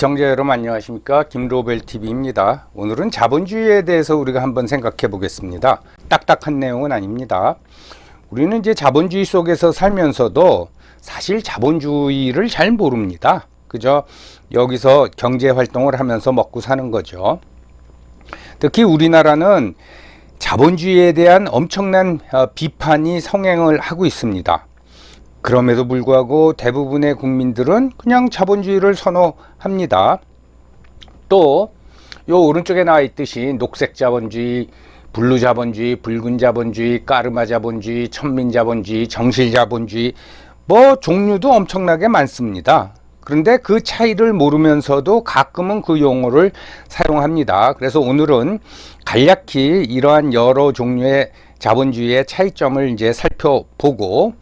시청자 여러분 안녕하십니까, 김로벨TV입니다. 오늘은 자본주의에 대해서 우리가 한번 생각해 보겠습니다. 딱딱한 내용은 아닙니다. 우리는 이제 자본주의 속에서 살면서도 사실 자본주의를 잘 모릅니다. 그저 여기서 경제 활동을 하면서 먹고 사는 거죠. 특히 우리나라는 자본주의에 대한 엄청난 비판이 성행을 하고 있습니다. 그럼에도 불구하고 대부분의 국민들은 그냥 자본주의를 선호합니다. 또 요 오른쪽에 나와 있듯이 녹색 자본주의, 블루 자본주의, 붉은 자본주의, 까르마 자본주의, 천민 자본주의, 정실 자본주의, 뭐 종류도 엄청나게 많습니다. 그런데 그 차이를 모르면서도 가끔은 그 용어를 사용합니다. 그래서 오늘은 간략히 이러한 여러 종류의 자본주의의 차이점을 이제 살펴보고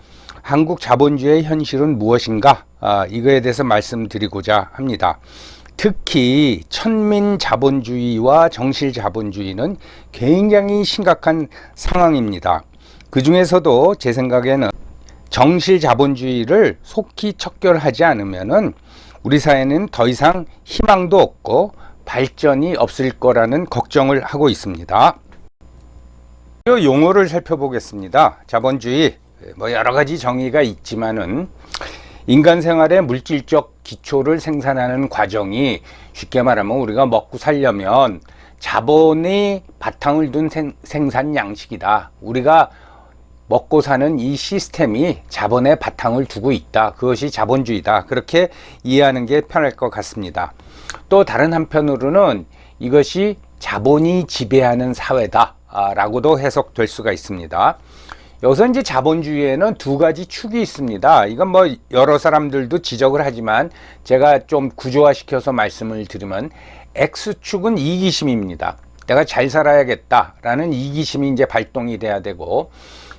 한국 자본주의의 현실은 무엇인가, 이거에 대해서 말씀드리고자 합니다. 특히 천민 자본주의와 정실 자본주의는 굉장히 심각한 상황입니다. 그 중에서도 제 생각에는 정실 자본주의를 속히 척결하지 않으면은 우리 사회는 더 이상 희망도 없고 발전이 없을 거라는 걱정을 하고 있습니다. 이 용어를 살펴보겠습니다. 자본주의, 뭐 여러 가지 정의가 있지만은 인간 생활의 물질적 기초를 생산하는 과정이, 쉽게 말하면 우리가 먹고 살려면 자본이 바탕을 둔 생산 양식이다. 우리가 먹고 사는 이 시스템이 자본의 바탕을 두고 있다. 그것이 자본주의다. 그렇게 이해하는 게 편할 것 같습니다. 또 다른 한편으로는 이것이 자본이 지배하는 사회다 라고도 해석될 수가 있습니다. 여기서 이제 자본주의에는 두 가지 축이 있습니다. 이건 뭐 여러 사람들도 지적을 하지만 제가 좀 구조화시켜서 말씀을 드리면, X축은 이기심입니다. 내가 잘 살아야겠다라는 이기심이 이제 발동이 돼야 되고,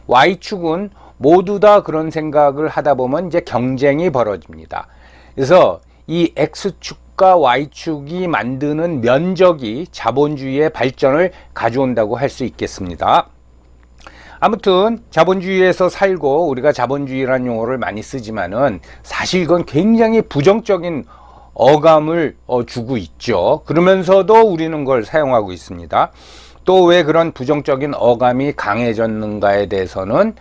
Y축은 모두 다 그런 생각을 하다 보면 이제 경쟁이 벌어집니다. 그래서 이 X축과 Y축이 만드는 면적이 자본주의의 발전을 가져온다고 할 수 있겠습니다. 아무튼 자본주의에서 살고 우리가 자본주의라는 용어를 많이 쓰지만은 사실 이건 굉장히 부정적인 어감을 주고 있죠. 그러면서도 우리는 그걸 사용하고 있습니다. 또 왜 그런 부정적인 어감이 강해졌는가에 대해서는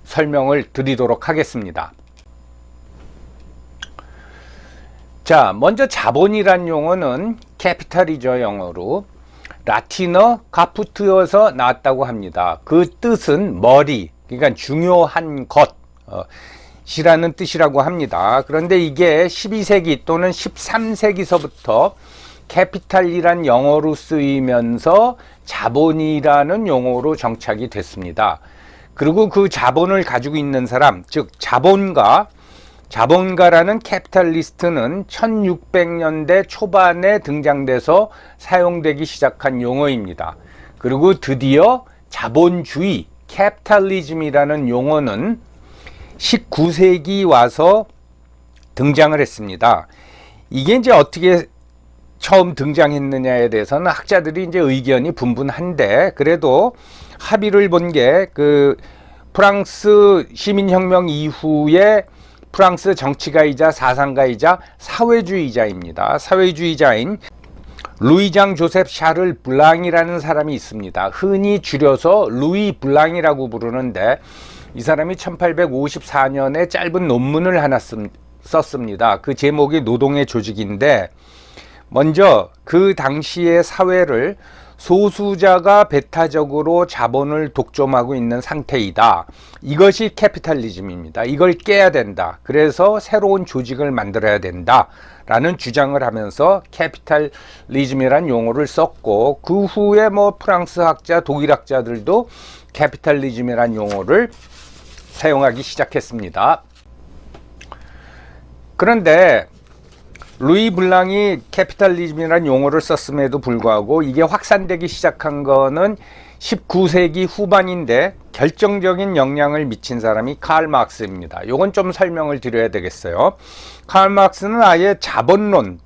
설명을 드리도록 하겠습니다. 자, 먼저 자본이란 용어는 캐피탈이죠, 영어로. 라틴어 카푸트여서 나왔다고 합니다. 그 뜻은 머리, 그러니까 중요한 것이라는 뜻이라고 합니다. 그런데 이게 12세기 또는 13세기서부터 캐피탈이란 영어로 쓰이면서 자본이라는 용어로 정착이 됐습니다. 그리고 그 자본을 가지고 있는 사람, 즉 자본가라는 캐피탈리스트는 1600년대 초반에 등장돼서 사용되기 시작한 용어입니다. 그리고 드디어 자본주의, 캐피탈리즘이라는 용어는 19세기 와서 등장을 했습니다. 이게 이제 어떻게 처음 등장했느냐에 대해서는 학자들이 이제 의견이 분분한데, 그래도 합의를 본 게 그 프랑스 시민혁명 이후에 프랑스 정치가이자 사상가이자 사회주의자입니다. 사회주의자인 루이장 조셉 샤를 블랑이라는 사람이 있습니다. 흔히 줄여서 루이 블랑이라고 부르는데, 이 사람이 1854년에 짧은 논문을 하나 썼습니다. 그 제목이 노동의 조직인데, 먼저 그 당시의 사회를 소수자가 배타적으로 자본을 독점하고 있는 상태이다. 이것이 캐피탈리즘입니다. 이걸 깨야 된다. 그래서 새로운 조직을 만들어야 된다 라는 주장을 하면서 캐피탈리즘이란 용어를 썼고, 그 후에 뭐 프랑스 학자, 독일 학자들도 캐피탈리즘이란 용어를 사용하기 시작했습니다. 그런데 루이 블랑이 캐피탈리즘이라는 용어를 썼음에도 불구하고 이게 확산되기 시작한 거는 19세기 후반인데, 결정적인 영향을 미친 사람이 칼 마크스입니다. 요건 좀 설명을 드려야 되겠어요. 칼 마크스는 아예 자본론,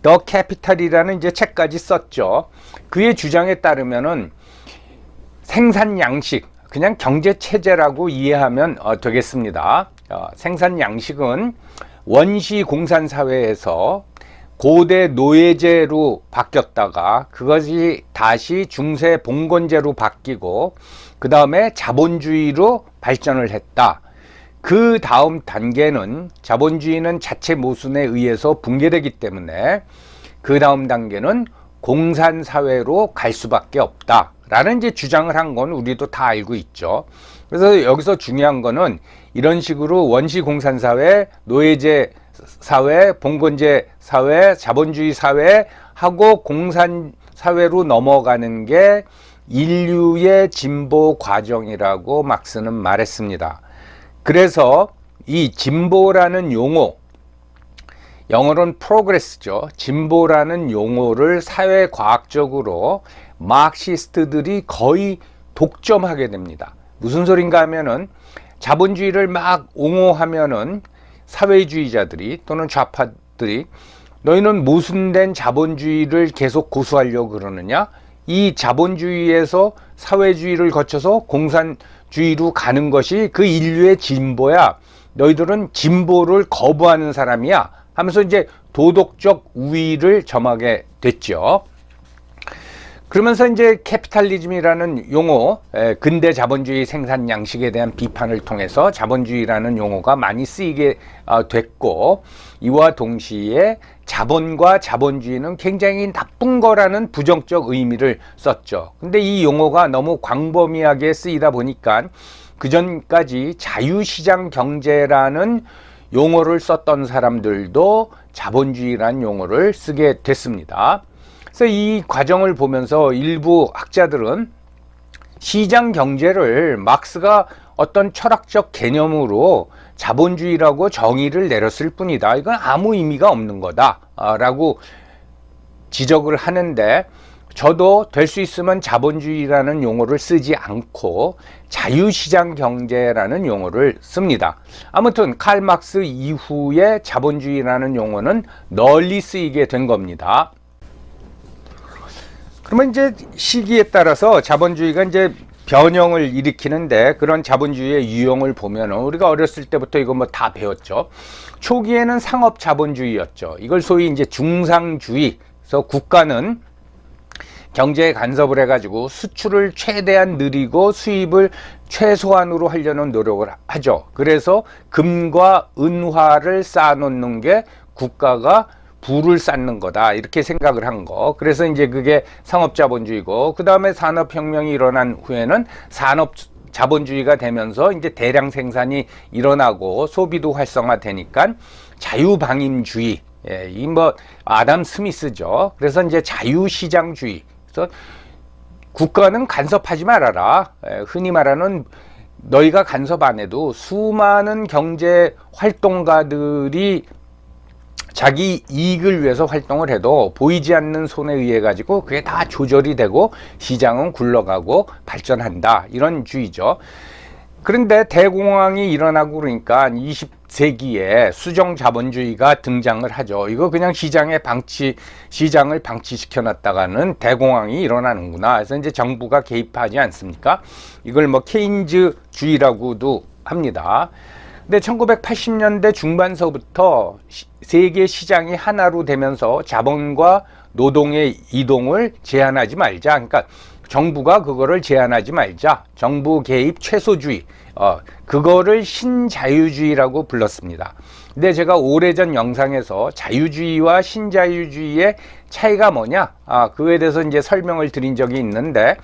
더 캐피탈이라는 이제 책까지 썼죠. 그의 주장에 따르면은 생산 양식, 그냥 경제 체제라고 이해하면 되겠습니다. 생산 양식은 원시 공산 사회에서 고대 노예제로 바뀌었다가 그것이 다시 중세 봉건제로 바뀌고 그 다음에 자본주의로 발전을 했다. 그 다음 단계는 자본주의는 자체 모순에 의해서 붕괴되기 때문에 그 다음 단계는 공산사회로 갈 수밖에 없다 라는 이제 주장을 한 건 우리도 다 알고 있죠. 그래서 여기서 중요한 거는 이런 식으로 원시 공산사회, 노예제 사회, 봉건제 사회, 자본주의 사회 하고 공산사회로 넘어가는 게 인류의 진보 과정이라고 막스는 말했습니다. 그래서 이 진보라는 용어, 영어로는 프로그레스죠. 진보라는 용어를 사회과학적으로 마크시스트들이 거의 독점하게 됩니다. 무슨 소린가 하면은 자본주의를 막 옹호하면은 사회주의자들이 또는 좌파들이 너희는 모순된 자본주의를 계속 고수하려고 그러느냐? 이 자본주의에서 사회주의를 거쳐서 공산주의로 가는 것이 그 인류의 진보야. 너희들은 진보를 거부하는 사람이야. 하면서 이제 도덕적 우위를 점하게 됐죠. 그러면서 이제 캐피탈리즘이라는 용어, 근대 자본주의 생산 양식에 대한 비판을 통해서 자본주의라는 용어가 많이 쓰이게 됐고, 이와 동시에 자본과 자본주의는 굉장히 나쁜 거라는 부정적 의미를 썼죠. 근데 이 용어가 너무 광범위하게 쓰이다 보니까 그전까지 자유시장 경제라는 용어를 썼던 사람들도 자본주의라는 용어를 쓰게 됐습니다. 그래서 이 과정을 보면서 일부 학자들은 시장 경제를 막스가 어떤 철학적 개념으로 자본주의라고 정의를 내렸을 뿐이다. 이건 아무 의미가 없는 거다 라고 지적을 하는데, 저도 될 수 있으면 자본주의라는 용어를 쓰지 않고 자유시장 경제라는 용어를 씁니다. 아무튼 칼 막스 이후에 자본주의라는 용어는 널리 쓰이게 된 겁니다. 그러면 이제 시기에 따라서 자본주의가 이제 변형을 일으키는데, 그런 자본주의의 유형을 보면 우리가 어렸을 때부터 이거 뭐 다 배웠죠. 초기에는 상업 자본주의였죠. 이걸 소위 이제 중상주의. 그래서 국가는 경제에 간섭을 해가지고 수출을 최대한 늘리고 수입을 최소한으로 하려는 노력을 하죠. 그래서 금과 은화를 쌓아놓는 게 국가가 부를 쌓는 거다, 이렇게 생각을 한 거. 그래서 이제 그게 상업자본주의고, 그 다음에 산업혁명이 일어난 후에는 산업자본주의가 되면서 이제 대량 생산이 일어나고 소비도 활성화되니까 자유방임주의, 이 뭐 아담 스미스죠. 그래서 이제 자유시장주의. 그래서 국가는 간섭하지 말아라. 흔히 말하는 너희가 간섭 안 해도 수많은 경제 활동가들이 자기 이익을 위해서 활동을 해도 보이지 않는 손에 의해 가지고 그게 다 조절이 되고 시장은 굴러가고 발전한다, 이런 주의죠. 그런데 대공황이 일어나고 그러니까 20세기에 수정 자본주의가 등장을 하죠. 이거 그냥 시장을 방치시켜 놨다가는 대공황이 일어나는구나. 그래서 이제 정부가 개입하지 않습니까? 이걸 뭐 케인즈주의라고도 합니다. 근데 1980년대 중반서부터 세계 시장이 하나로 되면서 자본과 노동의 이동을 제한하지 말자. 그러니까 정부가 그거를 제한하지 말자. 정부 개입 최소주의. 그거를 신자유주의라고 불렀습니다. 근데 제가 오래전 영상에서 자유주의와 신자유주의의 차이가 뭐냐? 그거에 대해서 이제 설명을 드린 적이 있는데,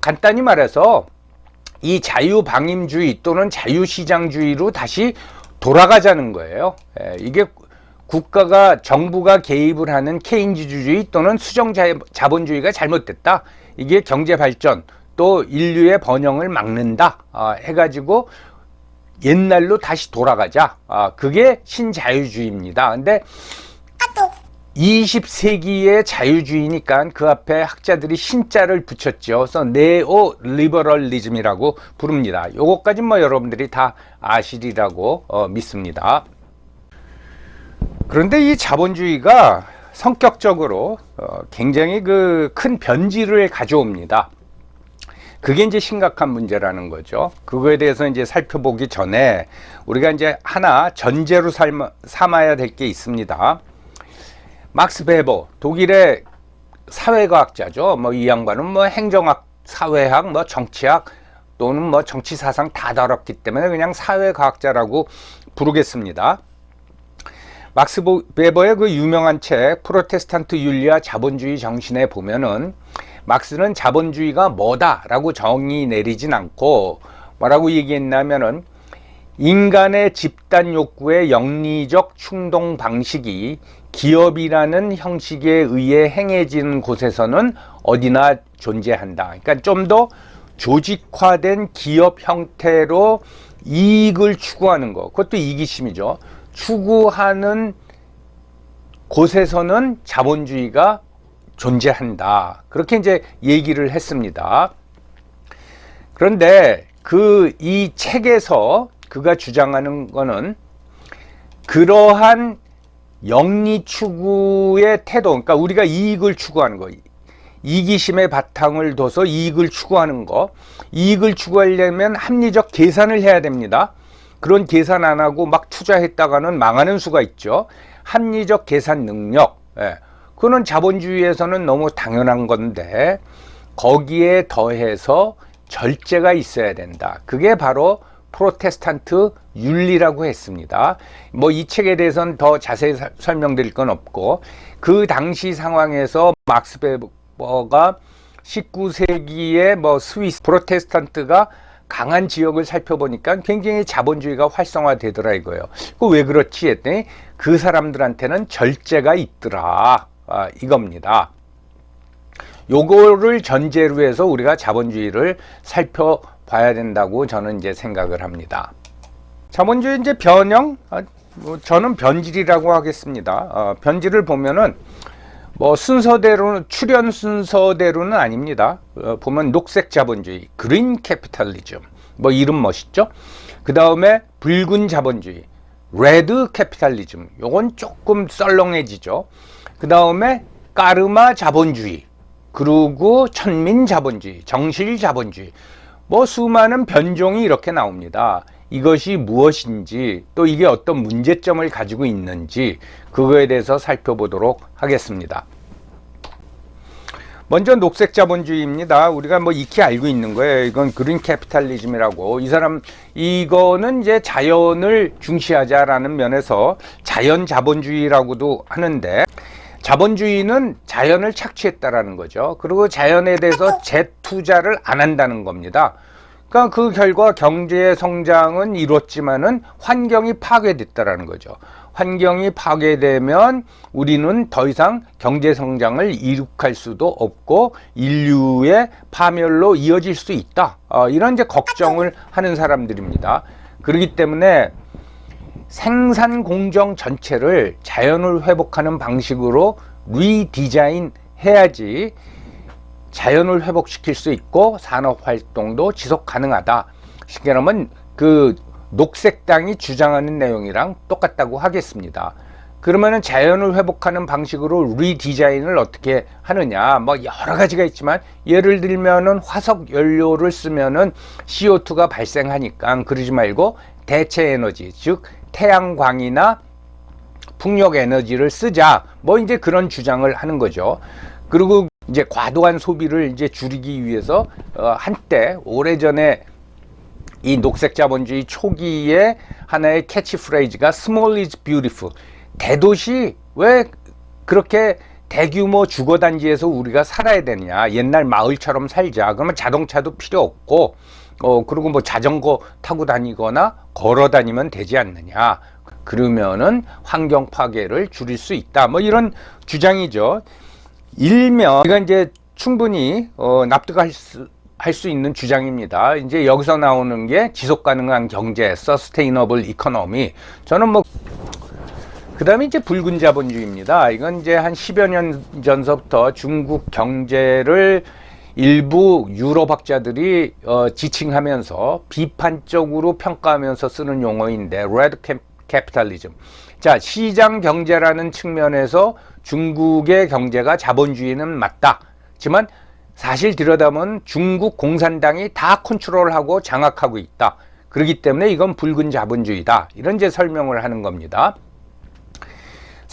간단히 말해서 이 자유방임주의 또는 자유시장주의로 다시 돌아가자는 거예요. 이게 국가가, 정부가 개입을 하는 케인즈주의 또는 수정자본주의가 잘못됐다. 이게 경제발전 또 인류의 번영을 막는다 해가지고 옛날로 다시 돌아가자. 그게 신자유주의입니다. 근데 20세기의 자유주의니까 그 앞에 학자들이 신자를 붙였죠. 그래서 네오 리버럴리즘이라고 부릅니다. 요거까지 뭐 여러분들이 다 아시리라고 믿습니다. 그런데 이 자본주의가 성격적으로 굉장히 그 큰 변질을 가져옵니다. 그게 이제 심각한 문제라는 거죠. 그거에 대해서 이제 살펴보기 전에 우리가 이제 하나 전제로 삼아야 될 게 있습니다. 막스 베버, 독일의 사회과학자죠. 뭐 이 양반은 뭐 행정학, 사회학, 뭐 정치학 또는 뭐 정치 사상 다 다뤘기 때문에 그냥 사회과학자라고 부르겠습니다. 막스 베버의 그 유명한 책 프로테스탄트 윤리와 자본주의 정신에 보면은 막스는 자본주의가 뭐다라고 정의 내리진 않고 뭐라고 얘기했냐면은 인간의 집단 욕구의 영리적 충동 방식이 기업이라는 형식에 의해 행해지는 곳에서는 어디나 존재한다. 그러니까 좀 더 조직화된 기업 형태로 이익을 추구하는 것, 그것도 이기심이죠. 추구하는 곳에서는 자본주의가 존재한다. 그렇게 이제 얘기를 했습니다. 그런데 이 책에서 그가 주장하는 거는 그러한 영리 추구의 태도, 그러니까 우리가 이익을 추구하는 거, 이기심의 바탕을 둬서 이익을 추구하는 거, 이익을 추구하려면 합리적 계산을 해야 됩니다. 그런 계산 안 하고 막 투자했다가는 망하는 수가 있죠. 합리적 계산 능력, 그거는 자본주의에서는 너무 당연한 건데 거기에 더해서 절제가 있어야 된다. 그게 바로 프로테스탄트 윤리라고 했습니다. 뭐 이 책에 대해서는 더 자세히 설명드릴 건 없고, 그 당시 상황에서 막스 베버가 19세기의 뭐 스위스 프로테스탄트가 강한 지역을 살펴보니까 굉장히 자본주의가 활성화되더라 이거예요. 그 왜 그렇지 했더니 그 사람들한테는 절제가 있더라, 이겁니다. 요거를 전제로 해서 우리가 자본주의를 살펴봐야 된다고 저는 이제 생각을 합니다. 자본주의 이제 변형, 저는 변질이라고 하겠습니다. 변질을 보면은 뭐 순서대로는, 출현 순서대로는 아닙니다. 보면 녹색 자본주의, 그린 캐피탈리즘, 뭐 이름 멋있죠? 그 다음에 붉은 자본주의, 레드 캐피탈리즘, 요건 조금 썰렁해지죠. 그 다음에 까르마 자본주의, 그리고 천민 자본주의, 정실 자본주의, 뭐 수많은 변종이 이렇게 나옵니다. 이것이 무엇인지, 또 이게 어떤 문제점을 가지고 있는지, 그거에 대해서 살펴보도록 하겠습니다. 먼저 녹색 자본주의입니다. 우리가 뭐 익히 알고 있는 거예요. 이건 그린 캐피탈리즘이라고. 이거는 이제 자연을 중시하자라는 면에서 자연 자본주의라고도 하는데, 자본주의는 자연을 착취했다라는 거죠. 그리고 자연에 대해서 재투자를 안 한다는 겁니다. 그러니까 그 결과 경제 성장은 이뤘지만은 환경이 파괴됐다라는 거죠. 환경이 파괴되면 우리는 더 이상 경제 성장을 이룩할 수도 없고 인류의 파멸로 이어질 수 있다. 이런 이제 걱정을 하는 사람들입니다. 그렇기 때문에 생산 공정 전체를 자연을 회복하는 방식으로 리디자인 해야지 자연을 회복시킬 수 있고 산업 활동도 지속 가능하다. 쉽게 말하면 그 녹색당이 주장하는 내용이랑 똑같다고 하겠습니다. 그러면은 자연을 회복하는 방식으로 리디자인을 어떻게 하느냐, 뭐 여러 가지가 있지만 예를 들면은 화석 연료를 쓰면은 CO2가 발생하니까 그러지 말고 대체 에너지, 즉 태양광이나 풍력 에너지를 쓰자, 뭐 이제 그런 주장을 하는 거죠. 그리고 이제 과도한 소비를 이제 줄이기 위해서 한때 오래전에 이 녹색 자본주의 초기에 하나의 캐치프레이즈가 Small is beautiful. 대도시 왜 그렇게 대규모 주거단지에서 우리가 살아야 되느냐, 옛날 마을처럼 살자. 그러면 자동차도 필요 없고 그리고 뭐 자전거 타고 다니거나 걸어 다니면 되지 않느냐, 그러면은 환경 파괴를 줄일 수 있다, 뭐 이런 주장이죠. 일면 우리가 이제 충분히 납득할 수 있는 주장입니다. 이제 여기서 나오는 게 지속 가능한 경제, Sustainable Economy. 저는 뭐 그다음에 이제 붉은 자본주의입니다. 이건 이제 한 10여 년 전서부터 중국 경제를 일부 유럽학자들이 지칭하면서 비판적으로 평가하면서 쓰는 용어인데, 레드 캐피탈리즘. 자, 시장 경제라는 측면에서 중국의 경제가 자본주의는 맞다. 하지만 사실 들여다보면 중국 공산당이 다 컨트롤하고 장악하고 있다. 그렇기 때문에 이건 붉은 자본주의다. 이런 이제 설명을 하는 겁니다.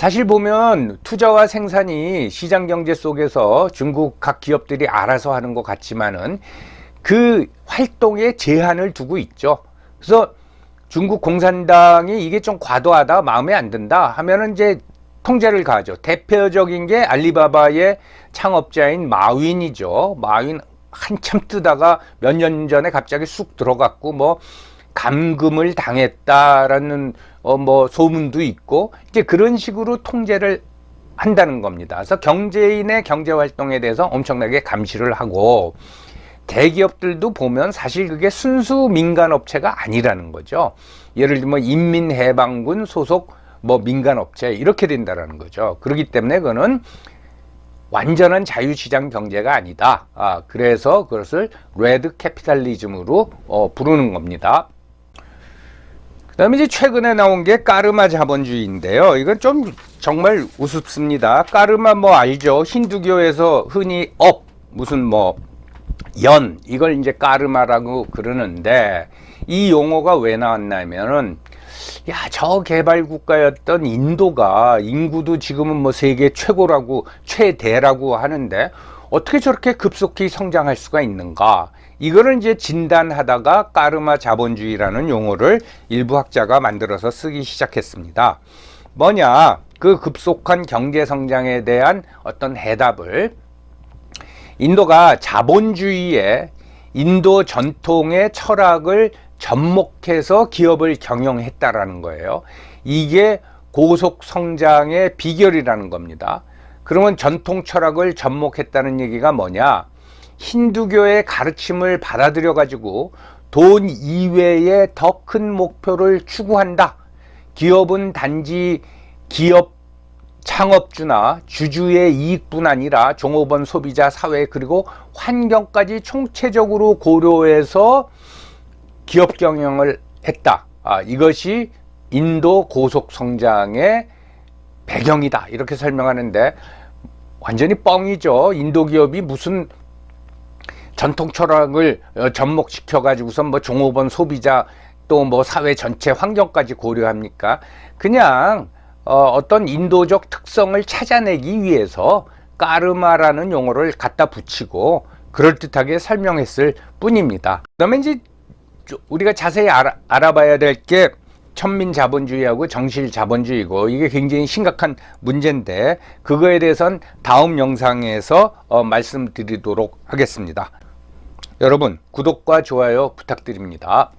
사실 보면 투자와 생산이 시장 경제 속에서 중국 각 기업들이 알아서 하는 것 같지만은 그 활동에 제한을 두고 있죠. 그래서 중국 공산당이 이게 좀 과도하다, 마음에 안 든다 하면은 이제 통제를 가하죠. 대표적인 게 알리바바의 창업자인 마윈이죠. 마윈 한참 뜨다가 몇 년 전에 갑자기 쑥 들어갔고 뭐 감금을 당했다라는 뭐 소문도 있고 이제 그런 식으로 통제를 한다는 겁니다. 그래서 경제인의 경제 활동에 대해서 엄청나게 감시를 하고 대기업들도 보면 사실 그게 순수 민간 업체가 아니라는 거죠. 예를 들면 인민해방군 소속 뭐 민간 업체 이렇게 된다라는 거죠. 그렇기 때문에 그거는 완전한 자유시장 경제가 아니다. 그래서 그것을 레드 캐피탈리즘으로 부르는 겁니다. 그 다음에 이제 최근에 나온 게 까르마 자본주의인데요. 이건 좀 정말 우습습니다. 까르마 뭐 알죠? 힌두교에서 흔히 무슨 뭐 연 이걸 이제 까르마라고 그러는데 이 용어가 왜 나왔냐면은 저 개발 국가였던 인도가 인구도 지금은 뭐 세계 최고라고 최대라고 하는데 어떻게 저렇게 급속히 성장할 수가 있는가? 이거를 이제 진단하다가 까르마 자본주의라는 용어를 일부 학자가 만들어서 쓰기 시작했습니다. 뭐냐? 그 급속한 경제 성장에 대한 어떤 해답을 인도가 자본주의의 인도 전통의 철학을 접목해서 기업을 경영했다라는 거예요. 이게 고속 성장의 비결이라는 겁니다. 그러면 전통 철학을 접목했다는 얘기가 뭐냐? 힌두교의 가르침을 받아들여 가지고 돈 이외에 더 큰 목표를 추구한다. 기업은 단지 기업 창업주나 주주의 이익뿐 아니라 종업원, 소비자, 사회 그리고 환경까지 총체적으로 고려해서 기업 경영을 했다. 이것이 인도 고속 성장의 배경이다. 이렇게 설명하는데 완전히 뻥이죠. 인도 기업이 무슨 전통 철학을 접목시켜 가지고서 뭐 종업원, 소비자 또 뭐 사회 전체 환경까지 고려합니까? 그냥 어떤 인도적 특성을 찾아내기 위해서 까르마라는 용어를 갖다 붙이고 그럴듯하게 설명했을 뿐입니다. 그다음에 이제 우리가 자세히 알아봐야 될 게 천민자본주의하고 정실자본주의고 이게 굉장히 심각한 문제인데 그거에 대해서는 다음 영상에서 말씀드리도록 하겠습니다. 여러분 구독과 좋아요 부탁드립니다.